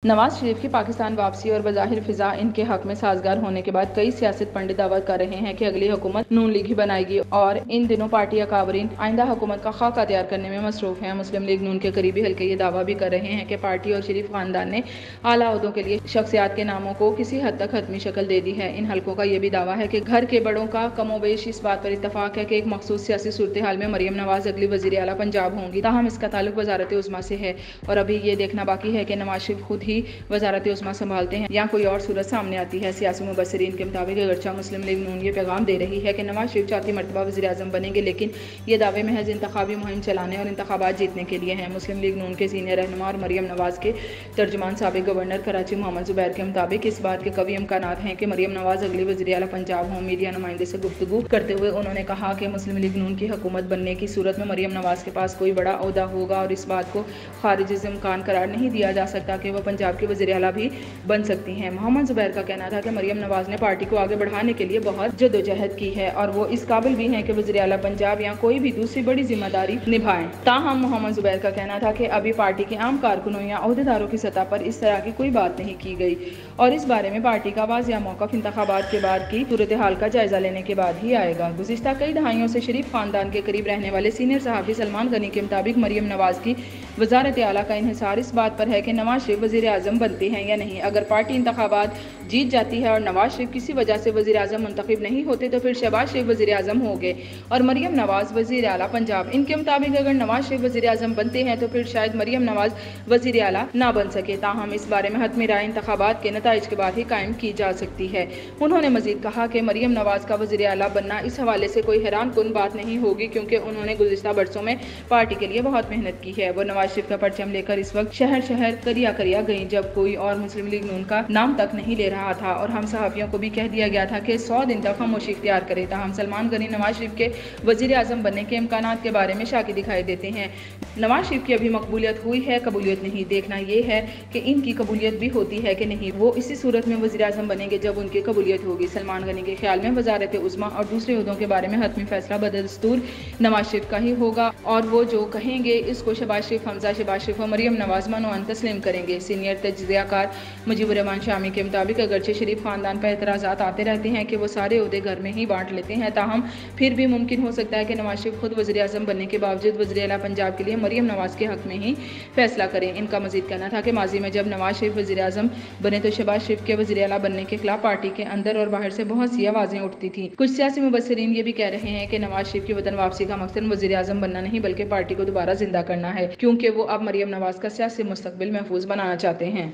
नवाज शरीफ की पाकिस्तान वापसी और बज़ाहिर फिजा इनके हक में साजगार होने के बाद कई सियासत पंडित दावा कर रहे हैं कि अगली हुकूमत नून लीग ही बनाएगी और इन दिनों पार्टी अकाबरीन आइंदा हुकूमत का खाका तैयार करने में मसरूफ हैं। मुस्लिम लीग नून के करीबी हल्के ये दावा भी कर रहे हैं कि पार्टी और शरीफ खानदान ने आला ओहदों के लिए शख्सियात के नामों को किसी हद तक हतमी शक्ल दे दी है। इन हल्कों का यह भी दावा है कि घर के बड़ों का कमोबेश इस बात पर इत्तफाक है कि एक मखसूस सियासी सूरत हाल में मरियम नवाज अगली वज़ीर आला पंजाब होंगी। ताहम इसका ताल्लुक वजारत उज़्मा से है और अभी ये देखना बाकी है कि नवाज शरीफ खुद ही वजारत उज़्मा संभालते हैं या कोई और सूरत सामने आती है। सियासी मुबस्सिरीन के मुताबिक अगरचा मुस्लिम लीग नून ये पैगाम दे रही है कि नवाज शरीफ चौथी मरतबा वज़ीर आज़म बनेंगे, लेकिन ये दावे महज इंतखाबी मुहिम चलाने और इंतखाबात जीतने के लिए हैं। मुस्लिम लीग नून के सीनियर रहनुमा और मरियम नवाज के तर्जुमान साबिक गवर्नर कराची मोहम्मद ज़ुबैर के मुताबिक इस बात के कवी इम्कानात हैं कि मरियम नवाज अगली वज़ीर आला पंजाब हों। मीडिया नुमाइंदे से गुफ्तगू करते हुए उन्होंने कहा कि मुस्लिम लीग नून की हुकूमत बनने की सूरत में मरियम नवाज के पास कोई बड़ा ओहदा होगा और इस बात को खारिज इम्कान करार नहीं दिया जा सकता कि वह पंजाब की वज़ीर आला भी बन सकती हैं। मोहम्मद ज़ुबैर का कहना था कि मरियम नवाज ने पार्टी को आगे बढ़ाने के लिए बहुत जद्दोजहद की है और वो इस काबिल भी हैं कि वज़ीर आला पंजाब या कोई भी दूसरी बड़ी जिम्मेदारी निभाएं। ताहम मोहम्मद ज़ुबैर का कहना था कि अभी पार्टी के आम कारकुनों या ओहदेदारों की सतह पर इस तरह की कोई बात नहीं की गई और इस बारे में पार्टी का वाज़िया मौक़िफ़ इंतखाबात के बाद की सूरत हाल का जायजा लेने के बाद ही आएगा। गुज़िश्ता कई दहाइयों से शरीफ खानदान के करीब रहने वाले सीनियर सहाफ़ी सलमान गनी के मुताबिक मरियम नवाज की वज़ारत आला का इन्हिसार इस बात पर है कि नवाज शरीफ वज़ीर आज़म बनते हैं या नहीं। अगर पार्टी इंतखाबात जीत जाती है और नवाज शरीफ किसी वजह से वज़ीर आज़म मुंतखब नहीं होते तो फिर शहबाज शरीफ वज़ीर आज़म होंगे और मरियम नवाज वज़ीर आला पंजाब। इनके मुताबिक अगर नवाज शरीफ वज़ीर आज़म बनते हैं तो फिर शायद मरियम नवाज वज़ीर आला ना बन सके। ताहम इस बारे में हतमी राय इंतखाबात के नताइज के बाद ही कायम की जा सकती है। उन्होंने मजीद कहा कि मरियम नवाज का वज़ीर आला बनना इस हवाले से कोई हैरान कुन बात नहीं होगी क्योंकि उन्होंने गुज़िश्ता बरसों में पार्टी के लिए बहुत मेहनत की है। वो नवाज शरीफ का परचम लेकर इस वक्त शहर शहर करिया करिया गई जब कोई और मुस्लिम लीग नून का नाम तक नहीं ले रहा था और हम सहाफ़ियों को भी कह दिया गया था कि 100 दिन तक खामोशी इख्तियार करें। ताहम सलमान गनी नवाज शरीफ के वज़ीर आज़म बनने के इम्कानात के बारे में शाकी दिखाई देते हैं। नवाज शरीफ की अभी मकबूलियत हुई है, कबूलियत नहीं। देखना यह है कि इनकी कबूलियत भी होती है कि नहीं। वो इसी सूरत में वज़ीर आज़म बनेंगे जब उनकी कबूलियत होगी। सलमान गनी के ख्याल में वज़ारत उज़्मा और दूसरे ओहदों के बारे में हतमी फैसला बदस्तूर नवाज शरीफ का ही होगा और वो जो कहेंगे इसको शहबाज शरीफ, हमजा शहबाज शरीफ और मरियम नवाज मनोअन तस्लीम करेंगे। सीनियर तज्ज़ियाकार मुजीबुर रहमान शामी के मुताबिक अगरचे शरीफ खानदान पर एतराज़ात आते रहते हैं कि वो सारे ओहदे घर में ही बांट लेते हैं, ताहम फिर भी मुमकिन हो सकता है कि नवाज शरीफ खुद वज़ीर आज़म बनने के बावजूद वज़ीर आला पंजाब के लिए मरियम नवाज के हक में ही फैसला करें। इनका मजीद कहना था कि माजी में जब नवाज शरीफ वज़ीर आज़म बने तो शहबाज शरीफ के वज़ीर आला बनने के खिलाफ पार्टी के अंदर और बाहर से बहुत सी आवाज़ें उठती थी। कुछ सियासी मुबस्सिरीन ये भी कह रहे हैं कि नवाज शरीफ की वतन वापसी का मकसद वज़ीर आज़म बनना नहीं बल्कि पार्टी को दोबारा जिंदा करना है क्योंकि वो अब मरियम नवाज का सियासी मुस्तकबिल महफूज बनाना चाहते हैं।